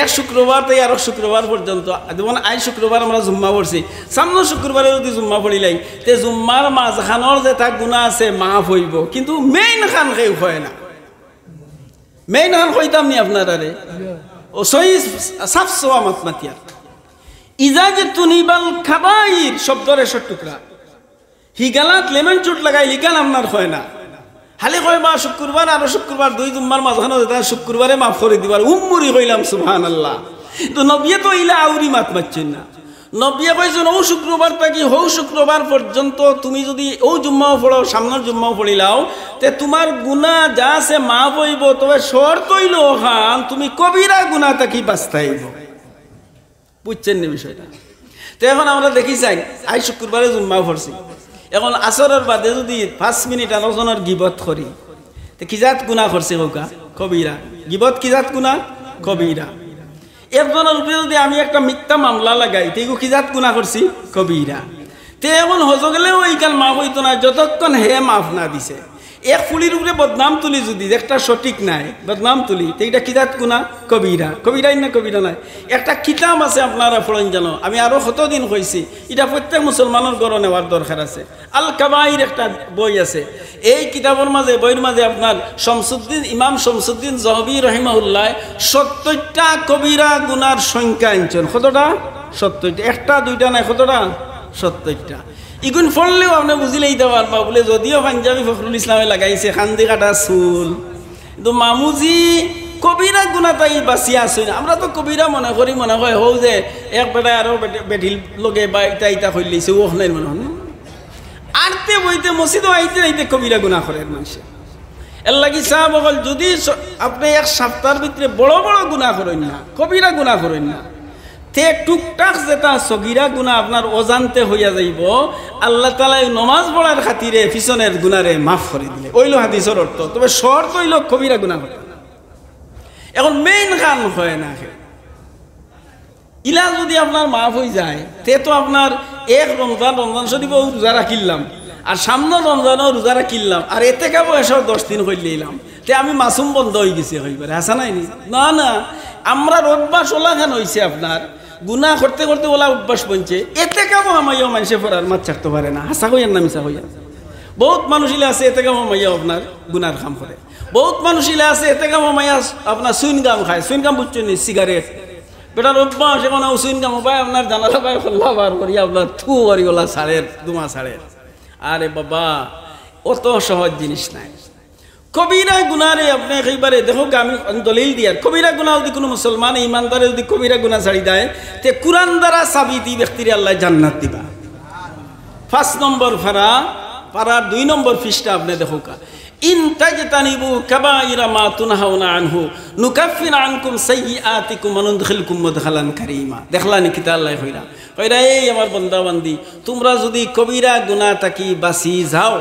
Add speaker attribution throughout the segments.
Speaker 1: এক শুক্রবার থেকে আরো শুক্রবার পর্যন্ত, যেমন আই শুক্রবার আমরা জুম্মা পড়ছি, সামনে শুক্রবারে যদি জুম্মা পড়িলাই তে জুম্মার মাঝখানোর যে তা গুণা আছে মাফ হইব, কিন্তু মেইন খান কেউ হয় না। মেইন খান কইতাম নি আপনার আরে ও সই সাফ সোয়া মাতমাতিয়ার ইজা যে তুনিবাল খাবাইর শব্দরে টুকরা হিগালাত লেমন চুট লাগাই লিগান আপনার হয় না। হালি কয় বা শুক্রবার আরো শুক্রবার দুই জুম্মার মাঝখানে যেটা শুক্রবারে মাফ করে দিবার উম্মুরি কইলাম সুবহানাল্লাহ। তো নবিয়ে তো ইলা আউরি মাত মারছেন না। নবিয়ে কইছেন ও শুক্রবার থাকি হৌ শুক্রবার পর্যন্ত তুমি যদি ও জুম্মাও পড়ো সামনের জুম্মাও পড়িলাও তে তোমার গুনাহ যা আছে মাফ হইব, তবে শর্ত হইল খান তুমি কবিরা গুনাহ থাকি বাঁচতাইব। বুঝছেন না বিষয়টা? তো এখন আমরা দেখি চাই আই শুক্রবারে জুম্মা পড়ছি, এখন আসরের বাদে যদি 5 মিনিট আলোচনার গিবত করি তো কিজাত গুনাহ করছে হোকা কবিরা। গিবত কিজাত গুনাহ কবিরা। একজনের উপরে যদি আমি একটা মিথ্যা মামলা লাগাই তো কিজাত গুনাহ করছি কবিরা। তে এখন হজো গেলেও এইখান মাফ হইতো না যতক্ষণ হে মাফ না দিছে। এক ফুলির উপরে বদনাম তুলি যদি একটা সঠিক নাই বদনাম তুলি তো এইটা কিজাত গুনাহ কবিরা। কবিরাই না কবিরা নাই। একটা কিতাব আছে আপনারা পড়েন জানো, আমি আরো কতদিন কইছি এটা প্রত্যেক মুসলমানের ঘরে নেওয়ার দরকার আছে। আল কাবাইর একটা বই আছে, এই কিতাবের মাঝে বইয়ের মাঝে আপনার শামসুদ্দিন ইমাম শামসুদ্দিন জহবি রহিমাহুল্লাহ 70টা কবিরা গুনার সংখ্যা আনছেন। কতটা? 70টা। একটা দুইটা নাই, কতটা? 70টা। ইগুন ফললেও আপনি বুঝিলেই দিতে পারবা বলে যদিও পাঞ্জাবি ফখরুল ইসলামে লাগাইছে খান্দি কাটা চুল, কিন্তু মামুজি কবিরা গুণা তাই বাঁচিয়া আছে না। আমরা তো কবিরা মনে করি মনে হয় হও যে এক বেটায় আরো বেটিল লগে বা ইটা ইটা করে লিছে ও নাই মনে হয় আরতে বইতে মসজিদও আইতে আইতে কবিরা গুণা করে মানুষে। এর লাগি সাহাব বল যদি আপনি এক সপ্তাহের ভিতরে বড় বড় গুণা করেন না, কবিরা গুণা করেন না, তে টুকটাক যেটা সগিরা গুণা আপনার অজান্তে হইয়া যাইব, আল্লাহ তাআলা নমাজ পড়ার খাতিরে পিছনের গুনারে মাফ করে দিলে ওইল হাদিসের অর্থ। তবে শর্ত হইল কবিরা গুণা করে। এখন মেইন কাম হয় না ইলা যদি আপনার মাফ হয়ে যায় তে তো আপনার এক রমজান শরীফ রোজা রাখিলাম আর সামনে রমজানও রোজা রাখিলাম আর এতে কেবল এসব 10 দিন হইলে এলাম তে আমি মাসুম বন্ধ হয়ে গেছি হইবারে হাসা নাই নি না না। আমরা অভ্যাস ওলা খান হয়েছে আপনার গুনাহ করতে করতে ওলা অভ্যাস বনছে এতে কেমন আমাইও মানুষে পড়ার মাছ ছাড়তে পারে না। হাসা হইয়ার না মিশা হইয়া বহুত মানুষ ইলে আছে এতে কেমন মাইয়া আপনার গুনার কাম করে। বহুত মানুষ ইলে আছে এতে কেমন মাইয়া আপনার সুইনগাম খায়। সুইনগাম বুঝছেন নি? সিগারেট বেটার অভ্যাস। এখন সুইনগাম ভাই আপনার জানালা ভাই খোল্লা বার করি আপনার থু বাড়ি ওলা ছাড়ের দুমা ছাড়ের। আরে বাবা অত সহজ জিনিস নাই। কবিরা গুনারে আপনি একেবারে দেখো আমি দলিল দিয়ার কবিরা গুনাহ যদি কোনো মুসলমান ইমানদারে যদি কবিরা গুনাহ ছাড়ি দেয় তে কুরআন দ্বারা সাবিত ব্যক্তির আল্লাহ জান্নাত দিবা। 5 নম্বর পারার 2 নম্বর পৃষ্ঠা আপনি দেখো কা ইন তাজতানিবু কাবাইরা মা তুনহাউনা আনহু নুকাফির আনকুম সাইয়্যাতিকুম ওয়া নুদখিলকুম মুদখালান কারীমা। দেখলানি কিতা আল্লাহ কইরা কইরা এই আমার বান্দা বান্দি তোমরা যদি কবিরা গুনাহ থাকি বাঁচি যাও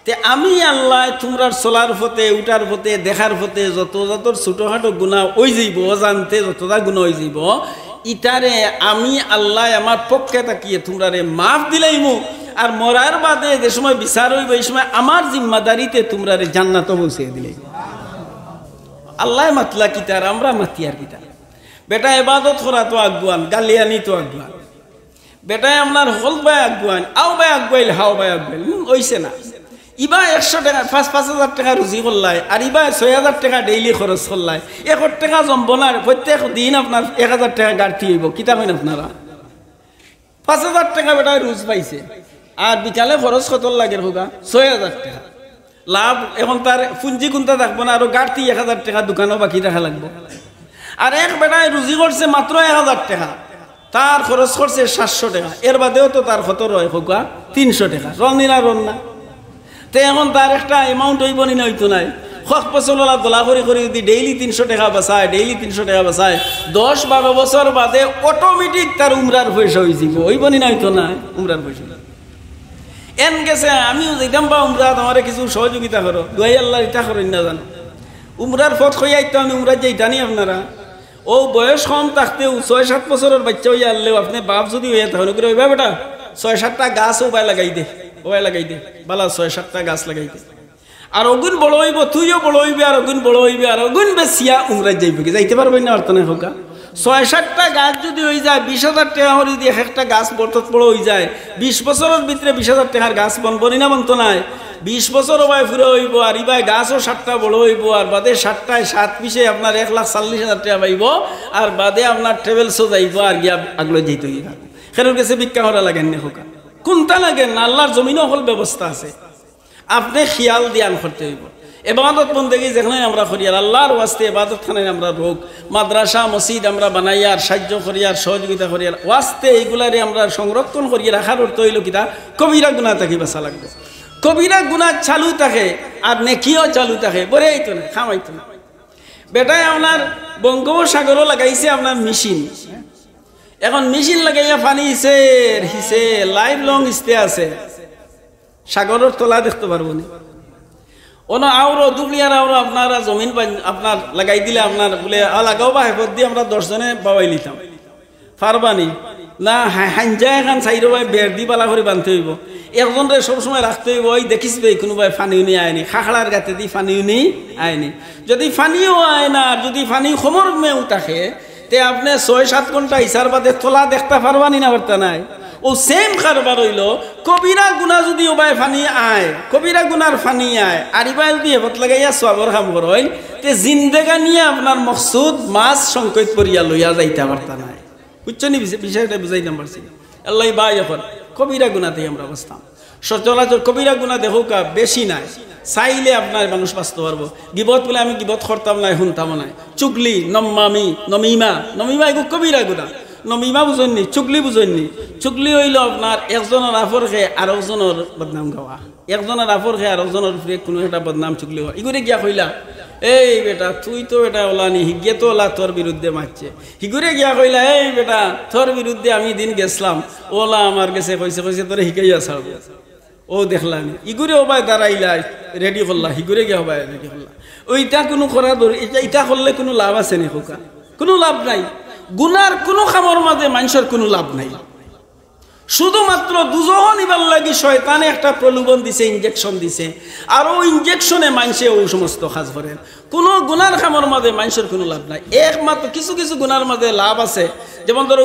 Speaker 1: তে আমি আল্লাহ তোমরা চলার পথে উঠার পথে দেখার পথে যত যত ছোটখাটো গুনাহ ওই যাইব অজান্তে যতটা গুনাহ হয়ে যাইব ইটারে আমি আল্লাহ আমার পক্ষে তাকিয়ে তোমরা মাফ দিলাইমু আর মরার বাদে যে সময় বিচার হইব এই সময় আমার জিম্মাদারিতে তোমরা জান্নাতে পৌঁছে দিলে। আল্লাহ মাতলা কিতার আমরা মাতিয়ার কিতার। বেটা ইবাদত করা তো আগুয়ান গালিয়ানি তো আগুয়ান বেটায় আপনার হল বাই আগুয়ান আও বাই আগুয়াইল হাও বাই আগুয়াইল ওইছে না। ইবা 100 টাকা 5,000 টাকা রুজি করলাই আর ইবা 6,000 টাকা ডেইলি খরচ করলাই 1 টাকা জমব না। প্রত্যেক দিন আপনার 1,000 টাকা গাড়তি হইব কিতা কইন আপনারা 5,000 টাকা বেটায় রোজ পাইছে আর বিকালে খরচ কত লাগে হোগা 6,000 টাকা লাভ। এখন তার পুঞ্জি কোনটা থাকবো না আরো গাড়তি 1,000 টাকা দোকানও বাকি রাখা লাগবে। আর এক বেটায় রুজি করছে মাত্র 1,000 টাকা তার খরচ করছে 700 টাকা এর বাদেও তো তার কত রয় হোগা 300 টাকা রনিনা রন না। তো এখন তার একটা অ্যামাউন্ট হইব নি হইতো নাই হক পছলা দোলা করে করে যদি ডেইলি 300 টাকা বাঁচায় ডেইলি 300 টাকা বাঁচায় 10-12 বছর বাদে অটোমেটিক তার উমরার পয়সা হয়ে যাব হইব নি হইতো না উমরার পয়সা এন গেছে। আমিও যেতাম বা উমরা তোমার কিছু সহযোগিতা করো দুয়াই আল্লাহ ইটা করেন না জানো উমরার পথ হইয়া আইতো আমি উমরা যাইতা নি আপনারা ও বয়স কম থাকতেও 6-7 বছরের বাচ্চা হইয়া আনলেও আপনি বাপ যদি হইয়া তাহলে করে হইবা বেটা 6-7টা গাছ উপায় লাগাই দে ওয়াই লাগাই দে বালা 6-7টা গাছ লাগাই দে। আর অগুন বড় হইব, তুইও বড় হইবি, আর অগুন বড় হইবি, আর অগুন বেশিয়া উমরাই যাইব কি যাইতে পারবেন না অর্থনে হোকা। ৬-৭টা গাছ যদি হয়ে যায় ২০,০০০ টাকা করে দিয়ে একটা গাছ বর্তত বড় হয়ে যায়, ২০ বছরের ভিতরে ২০,০০০ টাকার গাছ বনবনি না বন্ত নাই। ২০ বছর ওবাই ফুরে হইব, আর ইবাই গাছও ৭টা বড় হইব, আর বাদে ৭টায় ৭ পিসে আপনার ১,৪০,০০০ টাকা পাইব, আর বাদে আপনার ট্রেভেলসও যাইব, আর গিয়া আগলো যেতে হইব। খেরোর কাছে ভিক্ষা করা লাগেন না হোকা, কোনটা লাগেন না, আল্লাহর জমিনও হল ব্যবস্থা আছে, আপনি খেয়াল দিয়ান করতে হইব। এবাদত বন্দেগী যেখানে আমরা করি আর আল্লাহর ওয়াস্তে এবাদত খানে আমরা রোগ মাদ্রাসা মসজিদ আমরা বানাইয়ার সাহায্য করিয়ার সহযোগিতা করিয়ার ওয়াস্তে এইগুলারে আমরা সংরক্ষণ করিয়ে রাখার অর্থ হইল কিতা কবিরা গুনাহ থাকি বাঁচা লাগবে। কবিরা গুনাহ চালু থাকে আর নেকিও চালু থাকে, বরে আইতো না খামাইতো না। বেটায় আপনার বঙ্গোপসাগরও লাগাইছে আপনার মেশিন, এখন মেশিন লাগাইয়া পানি হিসে লাইভ লং স্টে আছে, সাগরের তলা দেখতে পারবো না। অন্য আরো দুবলিয়ার আরো আপনারা জমিন আপনার লাগাই দিলে আপনার বলে লাগাও বা হেফত দিয়ে আমরা 10 জনে বাবাই নিতাম পারবানি না, হাঞ্জা এখান সাইডো ভাই বের দি বালা করে বানতে হইব, একজনরে সবসময় রাখতে হইব। ওই দেখিস ভাই কোনোবাই ফানিও নিয়ে আয়নি, খাখড়ার গাতে দি ফানিও নিয়ে আয়নি, যদি ফানিও আয় না, যদি ফানি সমর মেউ থাকে তে আপনি 6-7 ঘন্টা ইসার বাদে তোলা দেখতে পারবানি না পারতা নাই। ও সেম কারবার হইল কবিরা গুনা যদি ওবাই ফানি আয়, কবিরা গুনার ফানি আয়, আর ইবাই যদি হেফত লাগাইয়া সবর কাম করইন তে জিন্দেগা নিয়ে আপনার মকসুদ মাছ সংকট করিয়া লইয়া যাইতে পারতা নাই। বুঝছেন বিষয়টা বুঝাইতে পারছি। আল্লাহ বাই এখন কবিরা গুনাতেই আমরা বসতাম। সচরাচর কবিরা গুনা দেখো কা বেশি নাই, চাইলে আপনার মানুষ বাঁচতে পারবো। গিবত বলে আমি গিবত করতাম নাই, শুনতাম নাই। চুগলি নমিমা এগুলো কবিরা গুনা। নমিমা বুঝেননি, চুগলি বুঝেননি। চুগলি হইল আপনার একজনের আফর খেয়ে আর একজনের বদনাম গাওয়া, একজনের আফর খেয়ে আর একজনের উপরে কোনো একটা বদনাম চুগলি হওয়া। ইগুরে গিয়া কইলা এই বেটা তুই তো এটা ওলা নি, হিগে তো ওলা তোর বিরুদ্ধে মারছে। হিগুরে গিয়া কইলা এই বেটা তোর বিরুদ্ধে আমি দিন গেছিলাম, ওলা আমার গেছে কইছে তোরে হিকাইয়া ছাড়বো। ও দেখলাম ইগুরে ওবাই দাঁড়াইলা রেডি করলা, হিগুরে গিয়া ওবাই রেডি করলা। ওইটা কোনো করা এটা করলে কোনো লাভ আছে নি খোকা? কোনো লাভ নাই। গুনার কোনো খামর মাঝে মানুষের কোনো লাভ নাই। শুধুমাত্র দুজহন ইবার লাগি শয়তানে একটা প্রলোভন দিছে, ইনজেকশন দিছে, আর ও ইনজেকশনে মানুষে ওই সমস্ত কাজ করেন। কোনো গুনার খামর মাঝে মানুষের কোনো লাভ নাই। একমাত্র কিছু কিছু গুনার মাঝে লাভ আছে, যেমন ধরো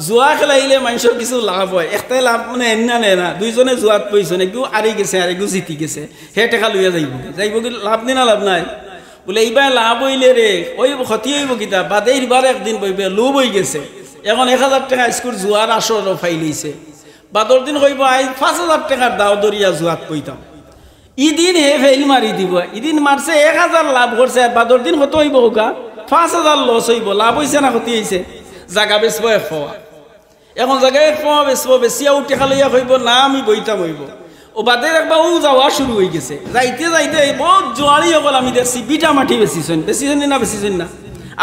Speaker 1: জুয়া খেলাইলে মানুষের কিছু লাভ হয়। একটাই লাভ মানে এনা নেয় না, দুইজনে জুয়াত পইছে না, কেউ আরি গেছে আর কেউ জিতি গেছে, হে টেকা লইয়া যাইব কি লাভ নি না লাভ নাই? বলে এইবার লাভ হইলে রে ওই ক্ষতি হইব কিতা, বাদে এইবার একদিন বইবে লোভ হয়ে গেছে, এখন 1000 টাকা স্কুল জুয়ার আসর ফাইলিছে, বাদর দিন কইব আই 5000 টাকার দাও দরিয়া জুয়াত পইতাম। ইদিন হে ফেল মারি দিব, ইদিন মারছে 1000 লাভ করছে, আর বাদর দিন কত হইব হোকা 5000 লস হইব। লাভ হইছে না ক্ষতি হইছে? জাগা বেচবো 1 পাওয়া, এখন জায়গায় 1 পাওয়া বেচবো, বেচিয়া টেকা লইয়া কইব না আমি বইতাম হইব। ও বাদের একবার ও যাওয়া শুরু হয়ে গেছে, যাইতে বহুত জোয়ারি হল। আমি দেখছি বিটা মাটি বেশিছেন না বেশিছেন না?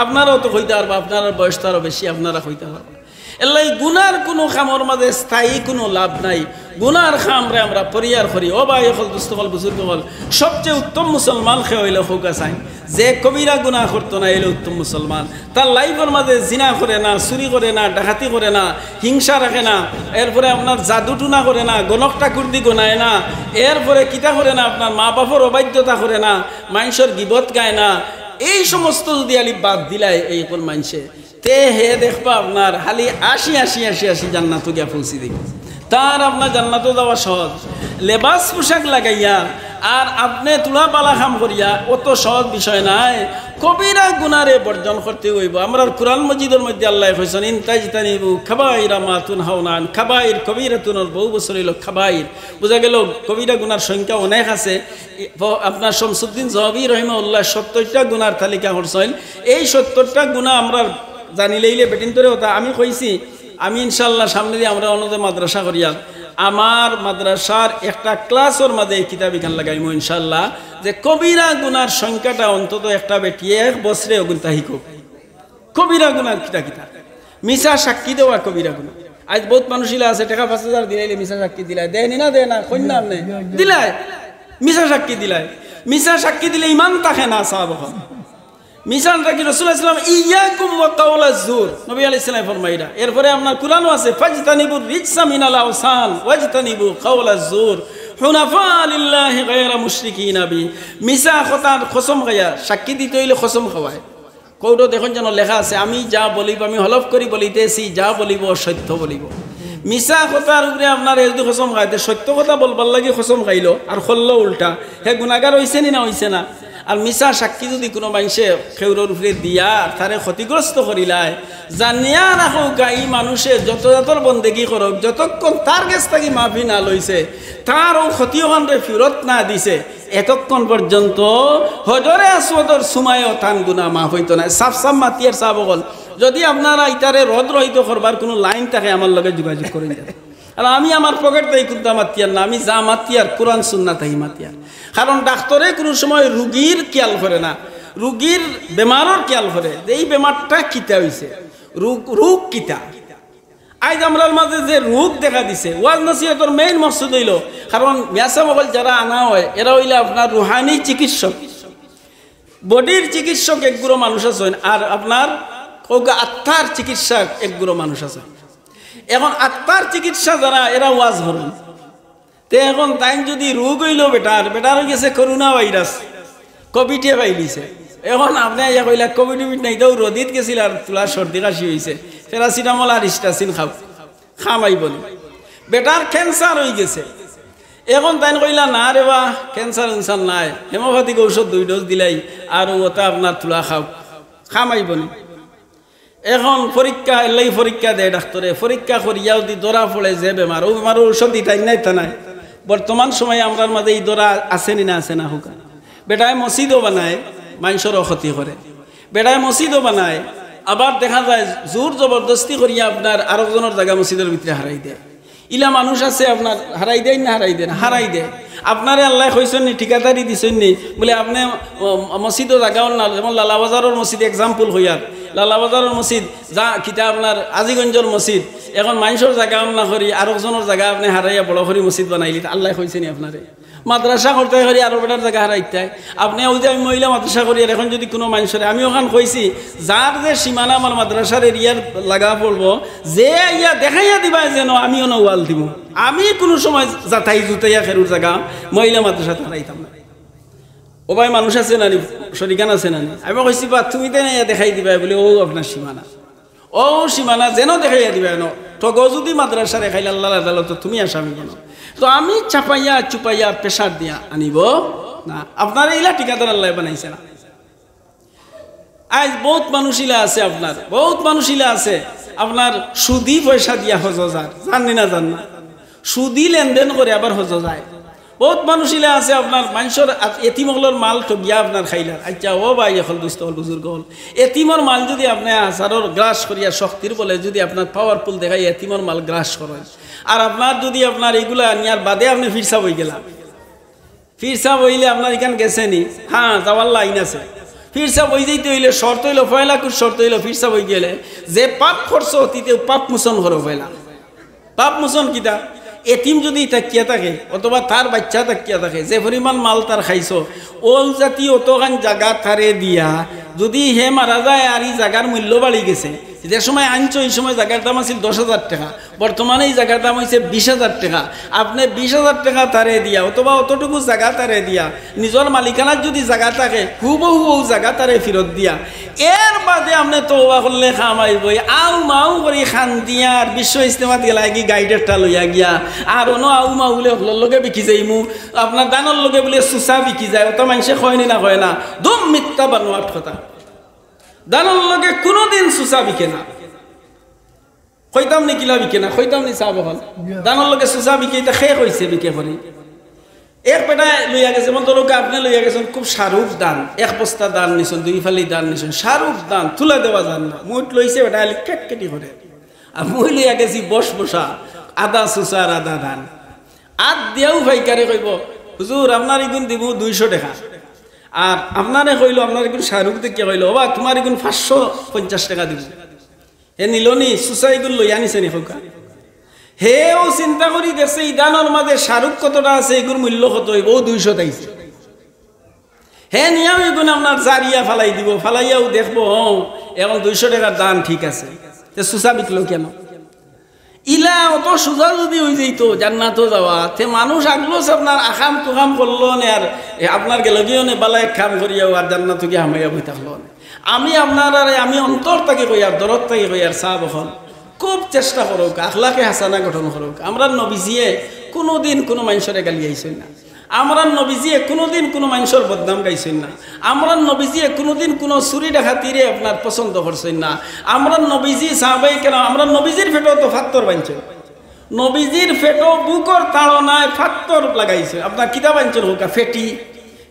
Speaker 1: আপনারাও তো হইতে পারবো, আপনার বয়স তো আরো বেশি, আপনারা হইতে পারবেন। এলাই গুনার কোনো খামর মাঝে স্থায়ী কোনো লাভ নাই। গুনার খামরে আমরা পরিয়ার করি। ও ভাই হল দুস্থ হল বুজুর্গ হল, সবচেয়ে উত্তম মুসলমান খে হইলে হোকা চাই যে কবিরা গুনাহ করতো না, এলে উত্তম মুসলমান। তার লাইফের মাঝে জিনা করে না, চুরি করে না, ডাকাতি করে না, হিংসা রাখে না, এরপরে আপনার জাদুটুনা করে না, গণক ঠাকুর দি গোনায় না, এরপরে কিতা করে না, আপনার মা বাপর অবাধ্যতা করে না, মানুষের গিবত গায় না। এই সমস্ত যদি আলি বাদ দিলাই এই কোন মানুষে তে হে দেখবা আপনার খালি 80 জান্নাত গিয়া পৌঁছি দেখি। তার আপনার জান্নাত যাওয়া সহজ, লেবাস পোশাক লাগাইয়া আর আপনি তুলা পালা খাম করিয়া অত সহজ বিষয় নাই। কবিরা গুনারে বর্জন করতে হইব। আমরা কুরআন মজিদের মধ্যে আল্লাহ কইছেন ইনতাজতানিবু কাবাইরা মা তুনহাউনা আন কাবাইর, কবিরাতুনের বহু বছর হইল কাবাইর। বোঝা গেল কবিরা গুনার সংখ্যা অনেক আছে। আপনার শামসুদ্দিন যাহাবী রাহিমাহুল্লাহ 70টা গুনার তালিকা করছেন। এই 70টা গুনাহ আমরা জানি লইলে বেটিন তোরে হতা। আমি কইছি আমি ইনশাআল্লাহ সামনে দিয়ে আমরা অন্যদের মাদ্রাসা করিয়া আমার মাদ্রাসার একটা ক্লাসের মাঝে এই কিতাব এখান লাগাইমো ইনশাআল্লাহ, যে কবিরা গুনার সংখ্যাটা অন্তত একটা বেটি 1 বছরে অগুনতা হিকুক। কবিরা গুনার কিতা মিশা সাক্ষী দেওয়া কবিরা গুনা। আজ বহুত মানুষিলা আছে টাকা 5000 দিলাইলে মিশা সাক্ষী দিলাই, দেয়নি না দেয় না কন্যা আপনি দিলাই, মিশা সাক্ষী দিলাই। মিশা সাক্ষী দিলে ইমান থাকে না সাহাবা। মিশান রাখি রাসূলুল্লাহ সাল্লাল্লাহু আলাইহি ওয়াসাল্লাম ইয়াকুম ওয়া কাওলাজ জুর, নবী আলাইহিস সালাম ফরমাইরা। এরপরে আপনার কুরআনও আছে ফাজতানিবু রিজসা মিনাল আওসান ওয়াজতানিবু কাওলাজ জুর। হুনাফা লিল্লাহি গায়রা মুশরিকিনা বি মিছা কথার কসম খায়া সাক্ষী দিতে হইলে কসম খাওয়ায় কৌটো দেখুন যেন লেখা আছে আমি যা বলিব আমি হলফ করি বলিতেছি যা বলিব সত্য বলিব মিছা কথার উপরে আপনার যদি কসম খাইতে সত্য কথা বলবার লাগে কসম খাইলো আর খললো উল্টা হে গুণাগার হইছে নি না হইছে না আর মিছা সাক্ষী যদি কোনো মানুষে খেউরের উপরে দিয়া তারে ক্ষতিগ্রস্ত করিলায় জানিয়া রাখো গাই মানুষে যত যতর বন্দেগি করক যতক্ষণ তার কাছ থেকে মাফি না লইছে তার ও ক্ষতিওখানরে ফিরত না দিছে এতক্ষণ পর্যন্ত হজরে আসওয়াদর সুমায়ও তান গুনাহ মাফ হইতো না সাফ সাফ মাতিয়ার সাহ বল যদি আপনারা ইতারে রদ রহিত করবার কোনো লাইন থাকে আমার লগে যোগাযোগ করে দেন আর আমি আমার পকেট থেকে কিন্তু মাতিয়ার না আমি যা মাতিয়ার কোরআন সুন্নাহ তাই মাতিয়ার কারণ ডাক্তারে কোনো সময় রুগীর খেয়াল করে না রুগীর বেমারের খেয়াল করে এই বেমারটা কিতা হইছে রোগ কিতা আজ আমরার মাঝে যে রোগ দেখা দিছে ওয়াজ নসিহতর মেইন মকসুদ হইল কারণ মিয়াসা মগল যারা আনা হয় এরা হইলে আপনার রুহানি চিকিৎসক বডির চিকিৎসক একগুলো মানুষ আছেন আর আপনার আত্মার চিকিৎসক একগুলো মানুষ আছে এখন আত্মার চিকিৎসা যারা এরা ওয়াজ হরুন তে এখন তাই যদি রোগ হইল বেটার হয়ে গেছে করোনা ভাইরাস কোভিডে পাইলিছে এখন আপনি ইয়া কইলা কোভিড নাই তো রোদিত গেছিল আর তোলা সর্দি কাশি হয়েছে প্যারাসিটামল আর স্টাসিন খামাই বলি বেটার ক্যান্সার হয়ে গেছে এখন তাই কইলা না রে বা ক্যান্সার উনসার নাই হেমোপ্যাথিক ঔষধ 2 ডোজ দিলাই আর ওটা আপনার তুলা খামাই বলি এখন পরীক্ষা এলাই পরীক্ষা দেয় ডাক্তারে পরীক্ষা করিয়া যদি ধরা পড়ে যে বেমার ও বেমারের ঔষধ দিতাই নাই তা নাই বর্তমান সময়ে আমরার মাঝে এই ধরা আসেনি না আছে না হুকা বেটায় মসজিদও বানায় মানুষেরও ক্ষতি করে বেটায় মসজিদও বানায় আবার দেখা যায় জোর জবরদস্তি করিয়া আপনার আরেকজনের জায়গা মসজিদের ভিতরে হারাই দেয় ইলা মানুষ আছে আপনার হারাই দেয় না হারাই দেয় আপনারে আল্লাহ কইছেন নি ঠিকাদারি দিছেন নি বলে আপনি মসজিদও জায়গাও না যেমন লালাবাজারের মসজিদ এক্সাম্পল হইয়ার লালাবাজারের মসজিদ যা কিতা আপনার আজিগঞ্জের মসজিদ এখন মানুষের জায়গা না করি আরেকজনের জায়গা আপনি হারাইয়া বড় করি মসজিদ বানাইলি আল্লাহ কইছেন আপনারে মাদ্রাসা করতে করি আরো বেটার জায়গা হারাইতে আপনি ওই যে আমি মহিলা মাদ্রাসা করি আর এখন যদি কোনো মানুষের আমি ওখান কইছি যার যে সীমানা আমার মাদ্রাসার এরিয়ার লাগা পড়বো যে ইয়া দেখাইয়া দিবা যেন আমিও না ওয়াল দিব আমি কোনো সময় যাতাই জুতাইয়া খেরুর জায়গা মহিলা মাদ্রাসা হারাইতাম না ও ভাই মানুষ আছে না শরিকান আছে না আমি কইছি বা তুমি তো দেখাই দিবা বলে ও আপনার সীমানা ও সীমানা যেন দেখাইয়া দিবা ন তগো যদি মাদ্রাসা রেখাইলে আল্লাহ আদালত তুমি আসামি কেন তো আমি চাপাইয়া চুপাইয়া প্রেশার দিয়া আনিব না আপনার এইলা ঠিকাদার আল্লাহ বানাইছে না আজ বহুত মানুষিলা আছে আপনার বহুত মানুষিলা আছে আপনার সুদি পয়সা দিয়া হজ যায় জানি না জান না সুদি লেনদেন করে আবার হজ যায় বহুত মানুষিলা আছে আপনার মানুষের এতিমগুলোর মাল ঠগিয়া আপনার খাইলার আচ্ছা ও ভাই এখন দুস্থ হল বুজুর্গ হল এতিমর মাল যদি আপনি আচারর গ্রাস করিয়া শক্তির বলে যদি আপনার পাওয়ারফুল দেখাই এতিমর মাল গ্রাস করেন আর আপনার যদি আপনার এইগুলা নিয়ার বাদে আপনি ফিরসা বই গেলাম ফিরসা বইলে আপনার এখান গেছেনি হ্যাঁ যাওয়ার লাইন আছে ফিরসা বই যেতে হইলে শর্ত হইলো পয়লা কুর শর্ত হইলো ফিরসা বই গেলে যে পাপ করছো অতীতে পাপ মোচন করো পয়লা পাপ মোচন কিতা এতিম যদি তাকিয়া থাকে অথবা তার বাচ্চা তাকিয়া থাকে যে পরিমাণ মাল তার খাইছো ওল জাতি অতখান জায়গা তারে দিয়া যদি হে মারা যায় আর এই জায়গার মূল্য বাড়ি গেছে যে সময় আনছো এই সময় জায়গার দাম আছিল 10,000 টাকা বর্তমানে এই জায়গার দাম হয়েছে 20,000 টাকা আপনি 20,000 টাকা তারে দিয়া অথবা অতটুকু জায়গা তারে দিয়া নিজের মালিকানার যদি জায়গা থাকে হুবহু জায়গা তারে ফেরত দিয়া এর বাদে আপনি তওবা করলে খামাইবই আউ মাউ করে খান দিয়া আর বিশ্ব ইস্তেমাত গেলা কি গাইডেরটা লইয়া গিয়া আর অন্য আউ মাউ বলে হলের লগে বিকি যাইমু আপনার দানের লগে বলে সুসা বিকি যায় অত মানুষে কয়নি না কয় না দম মিথ্যা বানোয়াট কথা দানের লগে কোনোদিন সুসা বিকে না কইতাম নি কিলা বিকে না কইতাম নি চাব হল দানের লগে সুসা বিকে এটা শেষ হয়েছে বিকে করে এক বেটা লইয়া গেছে মন তোর আপনি লইয়া গেছেন খুব শাহরুখ দান 1 বস্তা দান নিছেন 2 ফালি দান নিছেন শাহরুখ দান তুলা দেওয়া যান না মুঠ লইছে বেটা কেটকেটি করে আর মই লইয়া গেছি বসা আদা সুসার আদা দান আদ দিয়াও ভাইকারে কইব হুজুর আপনার এগুন দিব 200 টাকা আর আপনারে কইলো আপনার এগুন শাহরুখ দেখে কইলো বাবা তোমার এগুন 550 টাকা দিব হে নিলনি সুসাই এগুন লইয়া নিছে নি হোকা হেও চিন্তা করি দেখছে ইদানোর মাঝে শাহরুখ কতটা আছে এগুর মূল্য কত হইব 200 তাইছে হে নিয়াও এগুন আপনার জারিয়া ফালাই দিব ফালাইয়াও দেখবো এখন 200 টাকার দাম ঠিক আছে তে সুসা বিকলো কেন ইলা অত সোজা যদি হয়ে যেত জান্নাতও যাওয়া তে মানুষ আগলো আপনার আখাম তুখাম করলো নে আর আপনার গেলগিও নে বালা এক কাম করিয়াও আর জান্নাত গিয়ে হামাইয়া বই থাকলো না। আমি আপনার আর আমি অন্তর থেকে কই আর দরদ থেকে কই আর চাহ বখন খুব চেষ্টা করুক আখলাকে হাসানা গঠন করুক। আমরা নবীজিয়ে কোনোদিন কোনো মানুষের গালি আইছেন না, আমরা নবীজিয়ে কোনোদিন কোনো মানুষের বদনাম গাইছেন না, আমরা নবীজিয়ে কোনোদিন কোনো চুরি ডাকাতিরে আপনার পছন্দ করছেন না। আমরা নবীজি সাহাবাই কেন আমরা নবীজির ফেটো তো ফাত্তর বানছেন, নবীজির ফেটো বুকর তাড়নায় ফাত্তর লাগাইছে। আপনার কিতা বানছেন হোক ফেটি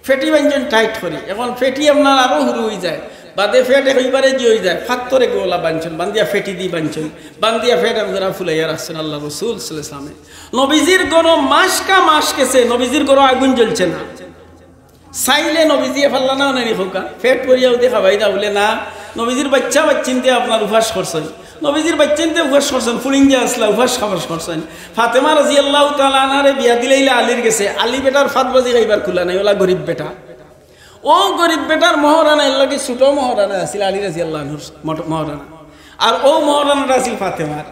Speaker 1: ফেটি বানছেন টাইট করে, এখন ফেটি আপনার আরও হুরু হয়ে যায় বাদে ফেট এইবারে যে হয়ে যায় ফাত্তরে গোলা বানছেন বান্দিয়া ফেটি দিয়ে বানছেন বান্দিয়া ফেট আপনারা ফুলাইয়া রাখছেন আল্লাহ রসুল সাল্লামে। নবীজির গরো মাস গেছে, নবীজির গরো আগুন জ্বলছে না, চাইলে নবীজিয়ে ফাল্লা না নেই হোকা ফেট পরিয়াও দেখা ভাই দা বলে না। নবীজির বাচ্চিন দিয়ে আপনার উপাস করছেন, নবীজির বাচ্চিন দিয়ে উপাস করছেন, ফুলিং দিয়ে আসলা উপাস খাবার করছেন। ফাতেমা রাদিয়াল্লাহু তাআলা আনহারে বিয়া দিলাইলে আলীর গেছে, আলী বেটার ফাতবাজি খাইবার খুলা নাই, ওলা গরিব বেটা। ও গরিব বেটার মহারানা এর লগে ছোট মহারানা আছিল আলী রাদিয়াল্লাহু আনহুর মহারানা, আর ও মহারানাটা আছিল ফাতেমার।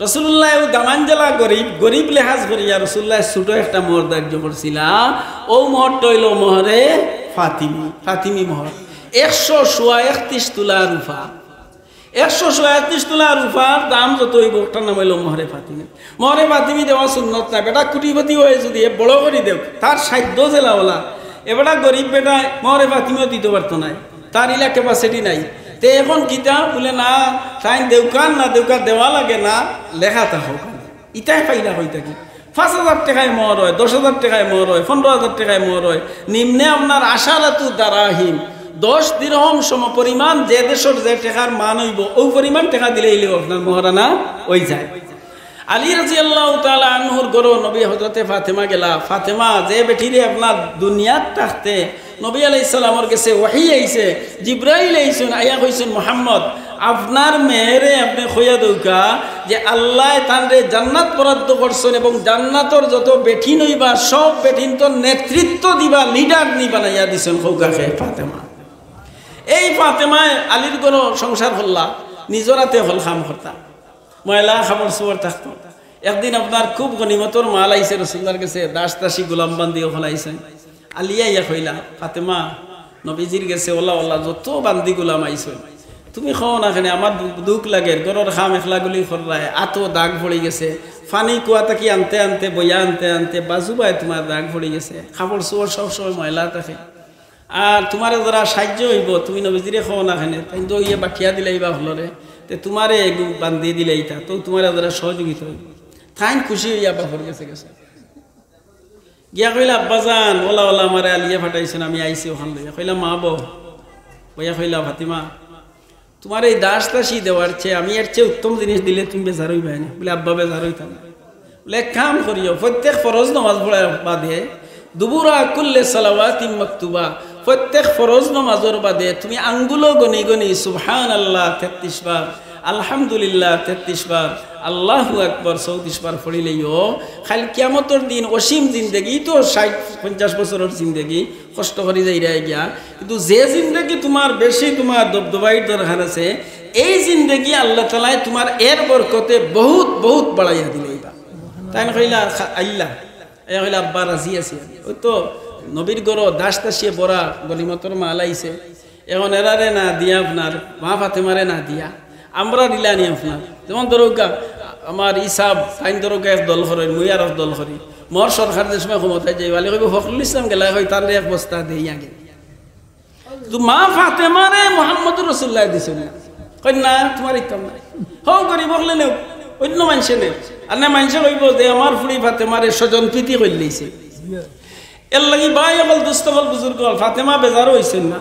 Speaker 1: রসুল্লাহ দামাঞ্জলা গরিব লেহাজ করিয়া রসুল্লাহ ছোট একটা মোহর ধার্য করছিলা, ও মোহরটা হইল মোহরে ফাতিমি মোহর। 131 তোলা রূপা, 131 তোলা রূপার দাম যত হইব ওটার নাম হইল মোহরে ফাতিমি। মোহরে ফাতিমি দেওয়া সুন্নত না, বেটা কুটিপতি হয়ে যদি বড় করে দেও তার সাধ্য জেলাওয়ালা, এবারটা গরিব বেটায় মোহরে ফাতিমিও দিতে পারতো না, তার ইলা ক্যাপাসিটি নাই। তে এখন গীতা বলে না তাই দেউকান না দেউকার দেওয়া লাগে না লেখা তা হোক, ইটাই ফাইলা হয়ে থাকি। 5,000 টাকায় মোহর হয়, 10,000 টাকায় মোহর হয়, 15,000 টাকায় মোহর হয়, নিম্নে আপনার আশারাতু দারাহিম 10 দিরহম সম পরিমাণ যে দেশের যে টাকার মান হইব ওই পরিমাণ টাকা দিলে আপনার মোহরানা ওই যায়। আলী রাদিয়াল্লাহু তাআলা আনহুর গরো নবী হযরতে ফাতেমা গেলা, ফাতেমা যে বেটিরে আপনার দুনিয়াত থাকতে নবী আলাইহিস সালামের কাছে ওহী আইছে, জিবরাইল আইছেন, আয়া কইছেন মুহাম্মদ আপনার মেয়েরে আপনি কইয়া দৌকা যে আল্লাহ তানরে জান্নাত বরাদ্দ করছেন এবং জান্নাতর যত বেঠিন হইবা সব বেঠিন তো নেতৃত্ব দিবা লিডার নি বানাইয়া দিছেন কৌকাকে ফাতেমা। এই ফাতেমায় আলীর গরো সংসার হল্লা নিজরাতে হল খাম করতা, ময়লা খাবার সুয়ার থাকতো। একদিন আপনার খুব গনিমতর মাল আইছে রসুল্লাহর কাছে, দাস দাসী গোলাম বান্দি ওখানে আইছেন। আলিয়া ইয়া কইলা ফাতেমা নবীজির গেছে ওলা ওলা যত বান্দি গোলাম আইছে তুমি খাও না কেন, আমার দুঃখ লাগে, গরর খাম এখলাগুলি খররায় আতো দাগ পড়ে গেছে, ফানি কুয়া তাকি আনতে আনতে বইয়া আনতে আনতে বাজুবায় তোমার দাগ পড়ে গেছে, খাবার সুয়ার সবসময় ময়লা থাকে, আর তোমার যারা সাহায্য হইব তুমি নবীজিরে খাও না কেন, তাই তো ইয়ে বাঠিয়া দিলাইবা হলরে তোমারে বান্ধি দিলেই তা তো তোমার যারা সহযোগিতা হইব। তাই খুশি হইয়া বাপর গেছে গিয়া কইলা আব্বাজান ওলা ওলা আমার আলিয়া ফাটাইছেন, আমি আইসি ওখান লইয়া কইলা মা বউ কইয়া কইলা ফাতিমা তোমার এই দাস দাসী দেওয়ার চেয়ে আমি এর চেয়ে উত্তম জিনিস দিলে তুমি বেজার হইবা না। বলে আব্বা বেজার হইতাম না, বলে এক কাম করিও প্রত্যেক ফরজ নামাজ পড়া বাদে দুবুরা কুল্লে সালাওয়াতি মাকতুবা প্রত্যেক ফরজ নামাজের বাদে তুমি আঙ্গুলো গনি গনি সুবহানাল্লাহ 33 বার, আলহামদুলিল্লাহ 33 বার, আল্লাহু আকবার 34 বার পড়িলেও খালি কিয়ামতের দিন অসীম জিন্দেগি তো 60-50 বছরের জিন্দেগি কষ্ট করে যাই রে গিয়া, কিন্তু যে জিন্দেগি তোমার বেশি তোমার দবদবাইর দরকার আছে এই জিন্দেগি আল্লাহ তাআলা তোমার এর বরকতে বহুত বহুত বাড়াইয়া দিলেইবা। তাই না কইলা আল্লাহ এ কইলা আব্বা রাজি আছে, ওই তো নবীর গরো দাস দাসিয়ে বড়া গনিমতর মাল আইছে, এখন এরারে না দিয়া আপনার মা ফাতেমারে না দিয়া আমরা দিলানি আপনার। যেমন ধরোগা আমার ইসাব আইন ধরোগা এক দল করেন মুই আর এক দল করি, মোর সরকার যে সময় ক্ষমতায় যাই বলে কইব ফখরুল ইসলাম গেলা হয় তার এক বস্তা দেই আগে, তো মা ফাতেমারে মুহাম্মদুর রাসূলুল্লাহ দিছেন না, কই না তোমার ইতাম নাই হও করি বললে নেও অন্য মানুষে নেও, আর না মানুষে কইব যে আমার ফুড়ি ফাতেমারে স্বজন প্রীতি কইলেইছে। এর লাগি ভাই বল দুস্থ বল বুজুর্গ ফাতেমা বেজারও হইছেন না।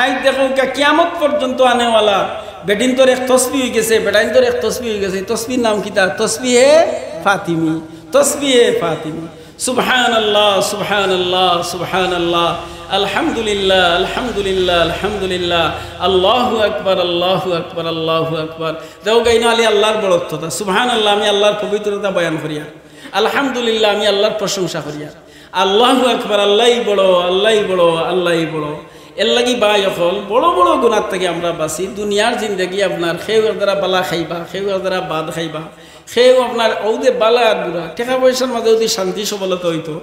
Speaker 1: আই দেখো কিয়ামত পর্যন্ত আনেওয়ালা বেটিন তোর এক তসবি হয়ে গেছে, বেটাইন তোর এক তসবি হয়ে গেছে, তসবির নাম কিতা তসবিহে ফাতিমি, তসবিহে ফাতিমি। সুবহানাল্লাহ সুবহানাল্লাহ সুবহানাল্লাহ আলহামদুলিল্লাহ আলহামদুলিল্লাহ আলহামদুলিল্লাহ আল্লাহু আকবার আল্লাহু আকবার আল্লাহু আকবার। দেও গাইনা আলী আল্লাহর বড়ত্বতা, সুবহানাল্লাহ আমি আল্লাহর পবিত্রতা বয়ান করিয়া, আলহামদুলিল্লাহ আমি আল্লাহর প্রশংসা করিয়া, আল্লাহু আকবার আল্লাহই বড় আল্লাহই বড় আল্লাহই বড়। এর লাগি বাই হল বড় বড় গুণার থেকে আমরা বাঁচি। দুনিয়ার জিন্দগি আপনার সেও দ্বারা বালা খাইবা, সেও দ্বারা বাদ খাইবা, সেও আপনার ঔদে বালা আর বুড়া। টাকা পয়সার মাঝে যদি শান্তি সবলতা হইতো,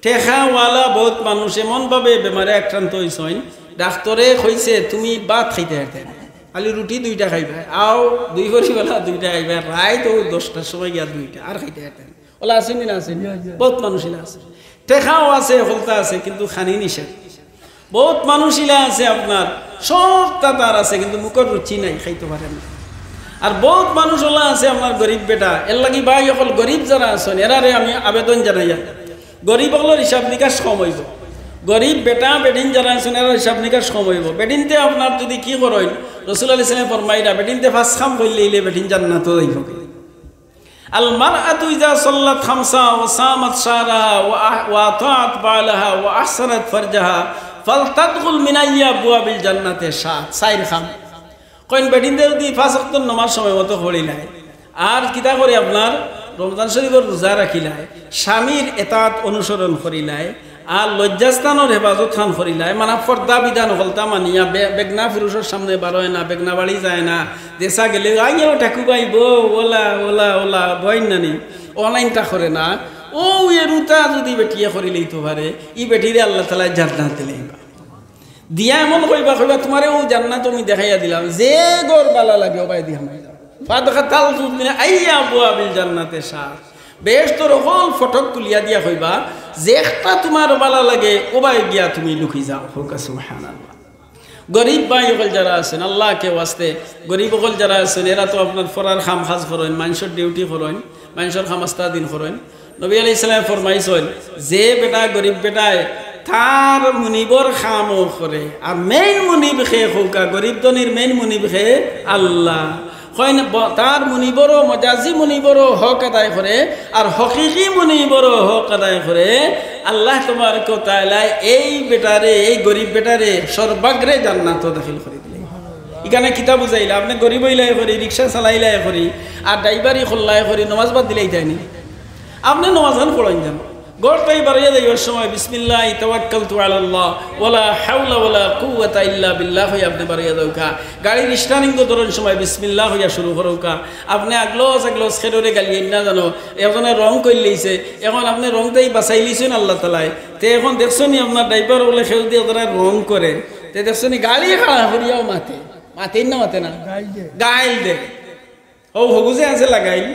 Speaker 1: টেকাওয়ালা বহুত মানুষ এমনভাবে বেমারে আক্রান্ত হয়েছেন, ডাক্তরে কইছে তুমি বাদ খাইতে হাঁটেন, খালি রুটি 2টা খাইবা, আও 2 পরিবেলা 2টা খাইবা, রায় তো 10টার সময় গিয়া 2টা আর খাইতে হাঁটেন। ওলা আসেনি না আসেনি? বহুত মানুষ ইলা আছে, টেকাও আছে, হলতা আছে, কিন্তু খানি নিষেধ। বহুত মানুষ ইলা আছে আপনার সবটা তার আছে, কিন্তু মুখের রুচি নাই, খাইতে পারেন না। আর বহুত মানুষ ওলা আছে আপনার গরিব বেটা। এর লাগি ভাই অকল গরিব যারা আছেন এরারে আমি আবেদন জানাই, গরিব হলোর হিসাব নিকাশ কম হইব। গরিব বেটা বেটিন যারা আছেন এরা হিসাব নিকাশ কম হইব। বেটিনতে আপনার যদি কি করেন, রাসূল আলাইহিস সালাম ফরমাইরা বেটিনতে 5 খাম কইলে বেটিন জান্নাত যাইব। আল মারআতু ইযা সাল্লাত খামসা ওয়া সামাত শাহরাহা ওয়া আতাআত বালাহা ওয়া আহসানাত ফারজাহা ফালতাদখুল মিন আবওয়াবিল জান্নাতি সাইর খাম। কইন বেটিনতে যদি 5 ওয়াক্ত নামাজ সময় মতো পড়িলাই আর কিতা করে আপনার রমজান শরীফের রোজা রাখিলাই, স্বামীর এতাত অনুসরণ করিলাই, আর লজ্জাস্থানের হেফাজত খান করিলাই, মানে পর্দা বিধান হলতা মানিয়া বেগনা পুরুষের সামনে বাড়য় না, বেগনা বাড়ি যায় না, দেশা গেলে আইও ঠাকু পাইব ওলা ওলা ওলা বইন নানি অনলাইনটা করে না। ও এরুতা যদি বেটিয়ে করিলেই তো পারে, ই বেটিরে আল্লাহ তাআলা জান্নাত দিলেইবা দিয়া এমন কইবা কইবা তোমারে ও জান্নাত আমি দেখাইয়া দিলাম, যে গর বালা লাগে ও বাই দিয়া মাই ফাদখাতাল মিন আবওয়াবিল জান্নাতি সাত। বেহেশতের হল ফটক তুলিয়া দিয়া কইবা যেটা তোমার বালা লাগে ও বাই গিয়া তুমি লুকি যাও। হোকা সুবহানাল্লাহ। গরিব ভাই হল যারা আছেন আল্লাহকে ওয়াস্তে, গরিব হল যারা আছেন এরা তো আপনার ফরার খাম খাজ করেন, মানুষের ডিউটি করেন, মানুষের খামাস্তা দিন করেন। নবী আলাইহিস সালাম ফরমাইছেন যে বেটা গরিব বেটায় তার মুনিবর খামও করে, আর মেইন মুনিব খে হোকা গরিব দনির মেইন মুনিব খে আল্লাহ। তার মুনিবরও মজাজি মুনিবরও হক আদায় করে, আর হকিকি মুনিবরও হক আদায় করে। আল্লাহ তাবারক ওয়া তাআলা এই বেটারে, এই গরিব বেটারে সর্বাগ্রে জান্নাত দাখিল করে দিলেন। এখানে কিতা বুঝাইলা, আপনি গরিব হইলাই করি, রিক্সা চালাইলাই করি, আর ড্রাইভারি খোল্লাই করি, নমাজ বাদ দিলেই যায়নি। আপনি নমাজ পড়াই যান, গড়টাই বাড়িয়ে যাইবার সময় বিসমিল্লাহ তাওয়াক্কালতু আলাল্লাহ ওয়ালা হাওলা ওয়ালা কুওয়াতা ইল্লা বিল্লাহ হইয়া আপনি বাড়িয়ে দাওকা। গাড়ির স্টার্টিং ধরার সময় বিসমিল্লাহ হইয়া শুরু করোকা। আপনি আগলোস খেরোরে গালিয়ে না জানো, এজনে রং করে লইছে, এখন আপনি রংটাই বাঁচাই লিছেন আল্লাহ তালায়। তে এখন দেখছনি আপনার ড্রাইভার বলে খেল দিয়ে ওরা রং করে, তে দেখছনি গাড়ি খাড়া করিয়াও মাতে মাতেন না মাতে না গাইল দে ও হগুজে আছে লাগাইল।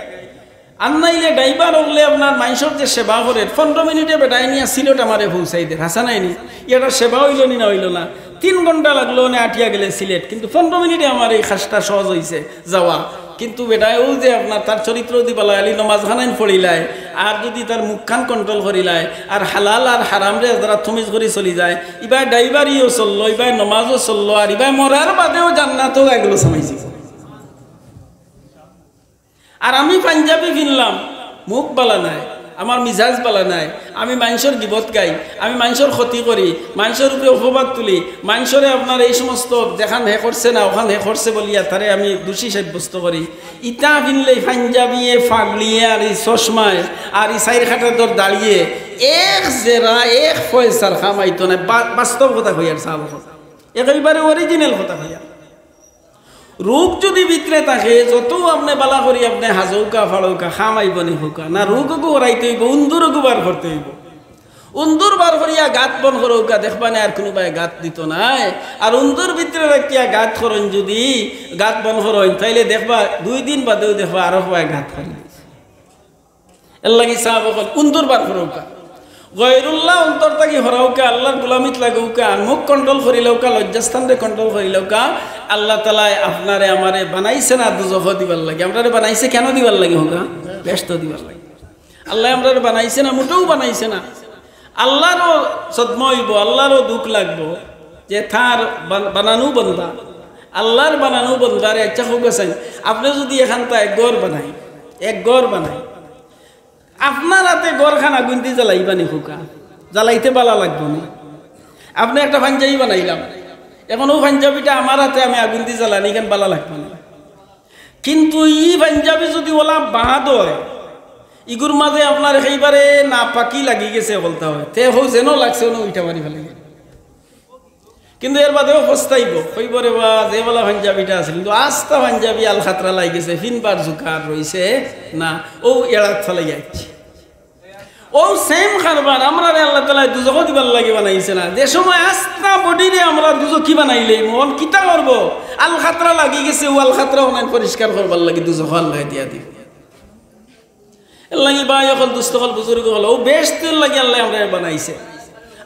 Speaker 1: আর নাইলে ড্রাইভার হলে আপনার মানুষের যে সেবা করে 15 মিনিটে বেটাই নিয়ে সিলেট আমারে পৌঁছাই দেয়, হাসা নাইনি এটা সেবা হইল নি না হইল না। 3 ঘন্টা লাগলো না আটিয়া গেলে সিলেট, কিন্তু 15 মিনিটে আমার এই খাসটা সহজ হয়েছে যাওয়া। কিন্তু বেটাও যে আপনার তার চরিত্র দিবালাই আলি নমাজ খানাইন পড়িলায়, আর যদি তার মুখখান কন্ট্রোল করিলায়, আর হালাল আর হারামরে যারা থমিজ করে চলি যায়, ইবাই ড্রাইভারিও চললো, ইবাই নমাজও চললো, আর ইবাই মরার বাদেও জান্নাতও এগুলো সমাইছি। আর আমি পাঞ্জাবি কিনলাম, মুখ বালা নাই, আমার মিজাজ বালা নাই, আমি মানুষের গিবত গাই, আমি মানুষের ক্ষতি করি, মানুষের উপরে অপবাদ তুলি, মানুষরে আপনার এই সমস্ত যেখান হে করছে না ওখান হে করছে বলিয়া তারে আমি দোষী সাব্যস্ত করি। ইটা কিনলে পাঞ্জাবিয়ে ফাগলিয়ে আর এই চশমায় আর এই সাইর খাটার দর দাঁড়িয়ে এক জেরা এক পয়সার খামাইতো না। বাস্তব কথা কইয়ার সাল কথা, একেবারে অরিজিনাল কথা কইয়ার। রোগ যদি ভিতরে থাকে যত আপনি বালা করি আপনি হাজৌকা ফাড়ৌকা খামাইব নি হোকা না, রোগকে ওরাইতে হইব, উন্দুরকে বার করতে হইব। উন্দুর বার করিয়া গাত বন করৌকা দেখবা না আর কোনোবাই গাত দিত নাই। আর উন্দুর ভিতরে রাখিয়া গাত করেন, যদি গাত বন করেন তাইলে দেখবা 2 দিন বাদেও দেখবা আরো সবাই গাত করেন। এর লাগি সাহাব উন্দুর বার করৌকা, গয়রুল্লাহ অন্তর থাকি হরাউকা, আল্লাহর গোলামিত লাগাউকা, আর মুখ কন্ট্রোল করিলৌকা, লজ্জাস্থানরে কন্ট্রোল করিলৌকা। আল্লাহ তাআলা আপনারে আমারে বানাইছে না দুজখ দিবার লাগে, আমরারে বানাইছে কেন দিবার লাগে হোকা? ব্যস্ত দিবার লাগে। আল্লাহ আমরারে বানাইছে না, মোটেও বানাইছে না। আল্লাহরও সদমা হইব, আল্লাহরও দুঃখ লাগবো যে তার বানানো বন্দা, আল্লাহর বানানো বন্দারে ইচ্ছা হোক গেছেন। আপনি যদি এখানটায় গড় বানাই, এক গড় বানাই, আপনার হাতে গড়খানা গুনতে জ্বালাইবা নি হোকা? জ্বালাইতে বালা লাগবো না। আপনি একটা পাঞ্জাবি বানাইলাম, এখন ও পাঞ্জাবিটা আমার হাতে আমি আগুন দিয়ে জ্বালানি কেন বালা লাগবে না। কিন্তু ই পাঞ্জাবি যদি ওলা বাঁধ হয়, ইগুর মাঝে আপনার সেইবারে না পাকি লাগি গেছে বলতে হয়, তে হো যেন লাগছে না ওইটা মারি ফেলে। কিন্তু এর বাদেও পস্তাইব কইব রে বা যে বলা পাঞ্জাবিটা আছে কিন্তু আস্তা পাঞ্জাবি আল খাতরা লাই গেছে ফিনবার জুকার রইছে না ও এড়াত ফেলে যাচ্ছে ও সেম কারবার আমরা আল্লাহ তাআলা দুজখ দিবার লাগি বানাইছে না যে সময় আস্তা বডিরে আমরা দুজখ কি বানাইলে মন কিতা করব আল খাতরা লাগি গেছে ও আল খাতরা অনেক পরিষ্কার করবার লাগি দুজখ আল্লাহ দিয়া দিব এর লাগি ভাই হল দুস্থ হল বুজুর্গ হল ও বেশতের লাগি আল্লাহ আমরা বানাইছে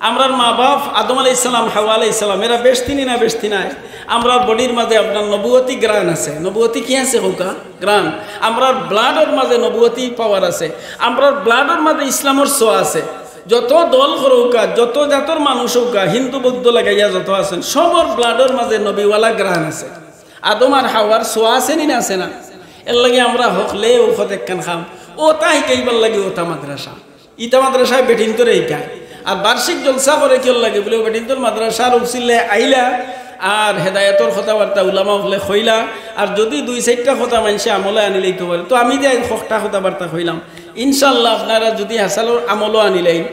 Speaker 1: আমরার মা বাপ আদম আলাইহিস সালাম হাওয়া আলাইহিস সালাম এরা বেশতিনি না বেশতি নাই আমরার বডির মাঝে আপনার নবুয়তি গ্রান আছে নবুয়তি কি আছে হোকা গ্রান আমরার ব্লাডের মাঝে নবুয়তি পাওয়ার আছে আমরার ব্লাডের মাঝে ইসলামের ছোঁয়া আছে যত দল করৌকা যত জাতর মানুষ হোকা হিন্দু বৌদ্ধ লাগাইয়া যত আছেন সবর ব্লাডের মাঝে নবীওয়ালা গ্রান আছে আদম আর হাওয়ার ছোঁয়া আছে নি না আছে না এর লাগে আমরা হকলে ও খতেক কান খাম ও তাই কেইবার লাগে ওটা মাদ্রাসা ইটা মাদ্রাসায় বেটিন তোরে ইকায় আর বার্ষিক জলসা করে কেউ লাগে বলে বেটিন্তর মাদ্রাসার উচিলে আইলা আর হেদায়তর কথাবার্তা উলামা হলে খইলা আর যদি 2-4টা কথা মানুষে আমলে আনিলেই তো পারে তো আমি যে 6টা কথাবার্তা কইলাম ইনশাআল্লাহ আপনারা যদি হাসানোর আমলও আনিলেন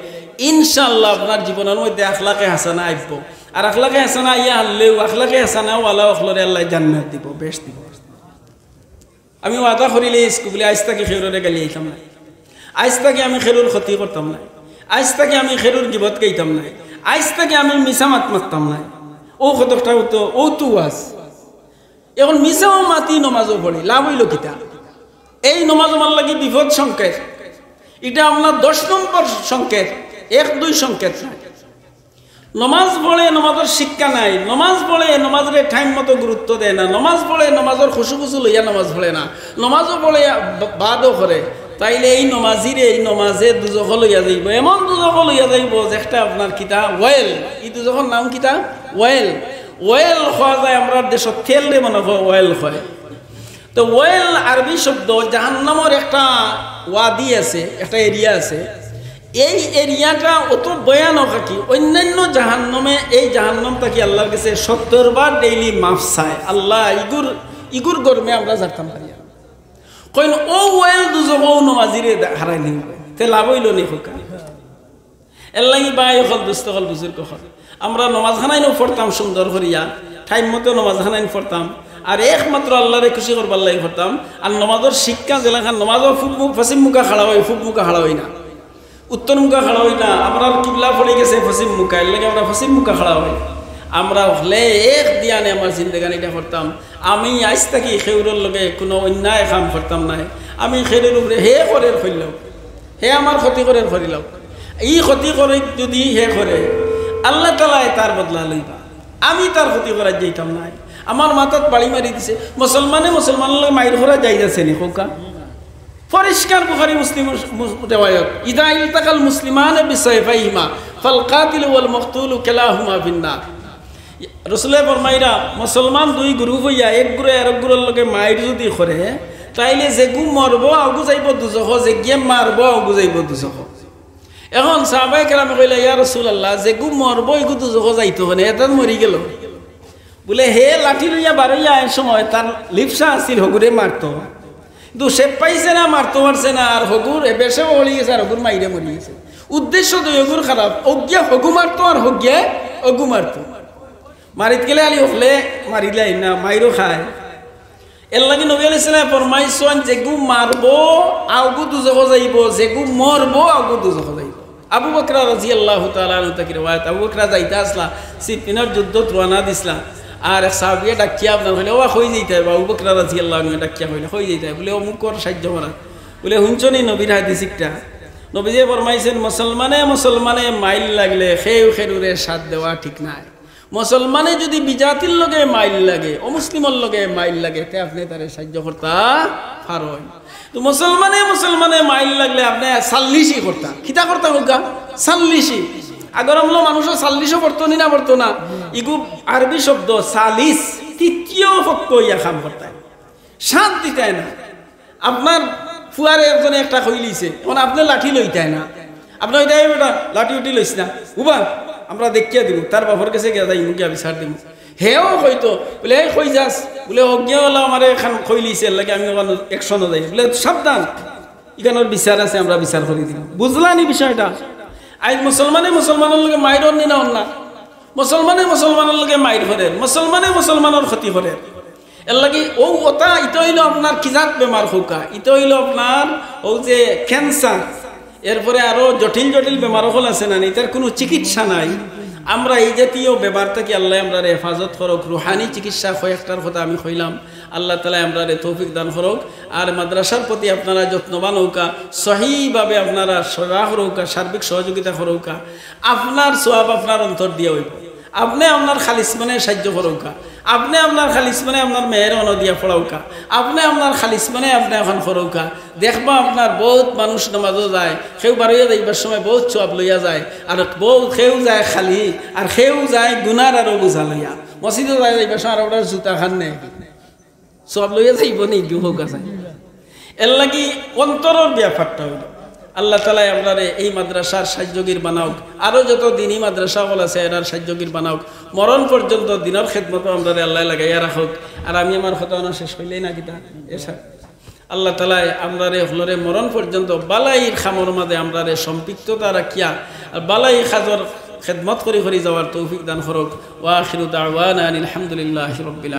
Speaker 1: ইনশাআল্লাহ আপনার জীবনের মধ্যে আখলাকে হাসানা আইব আর আখলাকে হাসানা আইয়া আনলেও আখলাকে হাসানা ওয়ালা অখলরে আল্লাহ জান্নাত দিব বেশ দিব আমি ওয়াদা করিলে বলে আজ তাকে খেরুরে গালি আইতাম না আজ তাকে আমি খেরুর ক্ষতি করতাম না আজ থেকে আমি খেরুর গিবত গাইতাম নাই আজ থেকে আমি মিছা মাত মারতাম নাই ও কতটা তো ও তু আস এখন মিছাও মাতি নমাজও পড়ি লাভ হইল কিতা এই নমাজ আমার লাগি বিপদ সংকেত এটা আপনার 10 নম্বর সংকেত 1-2 সংকেত নমাজ পড়ে নমাজের শিক্ষা নাই নমাজ পড়ে নমাজের টাইম মতো গুরুত্ব দেয় না নমাজ পড়ে নমাজের খুশু খুশু লইয়া নমাজ পড়ে না নমাজও পড়ে বাদও করে তাইলে এই নমাজিরে এই নমাজে দুজখ লইয়া যাইব এমন দুজখ লইয়া যাইব যে একটা আপনার কিতা ওয়েল এই দুজখর নাম কিতা ওয়েল ওয়েল খাওয়া যায় আমরা দেশত তেল রে মনে ওয়েল হয় তো ওয়েল আরবি শব্দ জাহান্নামের একটা ওয়াদি আছে একটা এরিয়া আছে এই এরিয়াটা অত ভয়ানক কি অন্যান্য জাহান্নামে এই জাহান্নামটা কি আল্লাহর কাছে 70 বার ডেইলি মাফ চায় আল্লাহ ইগুর গরমে আমরা যাইতাম পারি কইন ও ওয়েল দুজখ নমাজিরে হারাই নিব তে লাভ হইল নি হোকা এর লাগি বাই হল দুস্থ হল বুজুর্গ হল আমরা নমাজখানাইনও পড়তাম সুন্দর করিয়া টাইম মতো নমাজখানাইন পড়তাম আর একমাত্র আল্লাহরে খুশি করবার লাগি পড়তাম আর নমাজের শিক্ষা জেলাখান নমাজও পশ্চিম মুখা খাড়া হয় ফুক মুখা খাড়া হয় না উত্তর মুখা খাড়া হয় না আমরা কিবলা পড়ে গেছে পশ্চিম মুখা এর লাগে আমরা পশ্চিম মুখা খাড়া হয় আমরা হলে এক দিয়ানে আমার জিন্দেগানিটা করতাম আমি আজ থাকি খেউরের লগে কোনো অন্যায় কাম করতাম নাই আমি খেউরের উপরে হে করে ফেললাম হে আমার ক্ষতি করে ফেলিলাম এই ক্ষতি করে যদি হে করে আল্লাহ তাআলা তার বদলা লইবা আমি তার ক্ষতি করার যাইতাম নাই আমার মাথাত বাড়ি মারি দিছে মুসলমানের লগে মাইর করা যাই যাচ্ছে নি কোকা পরিষ্কার বুখারী মুসলিম রিওয়ায়াত ইদা ইলতাকাল মুসলিমান বিসাইফাইহিমা ফাল কাতিল ওয়াল মাকতুল কালাহুমা ফিন্নার রসুলে ফরমাইরা মুসলমান 2 গ্রুপ হইয়া এক গ্রুপ আর এক গ্রুপের লগে মাইর যদি করে তাইলে যে গু মরবো আগু যাইব দুজখ যে গিয়ে মারবো আগু যাইব দুজখ এখন সাহাবায়ে কেরামে কইলা ইয়া রাসূলুল্লাহ যে গু মরবো এগু দুজখ যাইতো না এটা মরি গেল বলে হে লাঠি লইয়া বারইয়া এই সময় তার লিপসা আছিল হগুরে মারতো কিন্তু সে পাইছে না মারতো পারছে না আর হগুর বেশে বলি গেছে আর হগুর মাইরে মরি গেছে উদ্দেশ্য তো হগুর খারাপ অজ্ঞা হগু মারতো আর হগিয়া অগু মারতো মারিত গেলে আলি হলে মারিলাই না মাইরও খায় এর লাগে নবী আলাইহিস সালাম ফরমাইছেন যে গু মারবো আগু দুজখ যাইব যে গু মরবো আগু দুজখ যাইব আবু বকর রাদিয়াল্লাহু তাআলা আনহু তাকি riwayat আবু বকর যাইতা আসলা সিফিনার যুদ্ধ রওনা দিছলা আর এক সাহাবী ডাকিয়া আপনার হইলে ও কই যাইতা আবু বকর রাদিয়াল্লাহু আনহু ডাকিয়া হইলে কই যাইতা বলে অমুকর সাহায্য করা বলে হুনছনি নবীর হাদিসটা নবী যে ফরমাইছেন মুসলমানে মাইল লাগলে খেরুরে সাথ দেওয়া ঠিক নাই মুসলমানে যদি বিজাতির লগে মাইল লাগে অমুসলিমের লগে মাইল লাগে তে আপনি তারে সাহায্য করতা পারেন তো মুসলমানে মাইল লাগলে আপনি সাল্লিশি করতা কিতা করতা হোগা সাল্লিশি আগর আমলো মানুষ সাল্লিশও পড়তো না পড়তো না ইগু আরবি শব্দ সালিস তৃতীয় পক্ষ ইয়া কাম করতা সাথ দিতাই না আপনার ফুয়ারে একজনে একটা কইলিছে এখন আপনি লাঠি লইতাই না আপনি ওইটাই বেটা লাঠি উঠি লইছ না উবা আমরা দেখিয়া দিব তার বাপর কাছে গিয়া যাই মুখিয়া বিচার দিব হেও কইতো বলে এই কই যাস বলে অজ্ঞাওয়ালা আমার এখান কইলিছে লাগে আমি একশনও যাই বলে সাবধান এখানোর বিচার আছে আমরা বিচার করি দিব বুঝলানি বিষয়টা আজ মুসলমানের লগে মাইরন নি না মুসলমানে মুসলমানের লগে মাইর করে, মুসলমানে মুসলমানের ক্ষতি করে। এর লাগে ও ওটা ইটা হইল আপনার কিজাত বেমার হোকা, ইটা হইল আপনার ও যে ক্যান্সার, এরপরে আরো জটিল জটিল বেমার হল আছে না, এটার কোনো চিকিৎসা নাই। আমরা এই জাতীয় ব্যাপার থেকে আল্লাহ আমরা হেফাজত করুক। রুহানি চিকিৎসা কয়েকটার কথা আমি কইলাম, আল্লাহ তালা আমরা তৌফিক দান করুক। আর মাদ্রাসার প্রতি আপনারা যত্নবান হৌকা, সহিভাবে আপনারা সরাহ হৌকা, সার্বিক সহযোগিতা করৌকা। আপনার সোয়াব আপনার অন্তর দিয়ে হইব। আপনি আপনার খালিস মানে সাহায্য করৌকা, আপনি আপনার খালিস মানে আপনার মেয়ের অন দিয়া পড়াউকা, আপনি আপনার খালিস মানে আপনি এখন করৌকা। দেখবা আপনার বহুত মানুষ নামাজও যায়, সেও বারোয়া যাইবার সময় বহুত সোয়াব লইয়া যায়, আর বহুত সেও যায় খালি, আর সেও যায় গুনার আরো বোঝা লইয়া। মসজিদও যায় যাইবার সময় আর ওটার জুতা খান নেই, সোয়াব লইয়া যাইব নেই হোক আছে। এর লাগি অন্তরের ব্যাপারটা হইল আল্লাহ তালা আপনারে এই মাদ্রাসার সাহায্যগীর বানাওক, আরও যত দিনই মাদ্রাসা বল আছে এরার সাহায্যগীর বানাওক। মরণ পর্যন্ত দিনের খেদমতো আমরা আল্লাহ লাগাইয়া রাখুক। আর আমি আমার কথা শেষ হইলেই না কিতা এসা আল্লাহ তালাই আমরারে হলরে মরণ পর্যন্ত বালাইর খামর মাঝে আমরারে সম্পৃক্ততা রাখিয়া আর বালাই খাজর খেদমত করি যাওয়ার তৌফিক দান করুক। ওয়া আখিরু দাওয়ানা আলহামদুলিল্লাহি রাব্বিল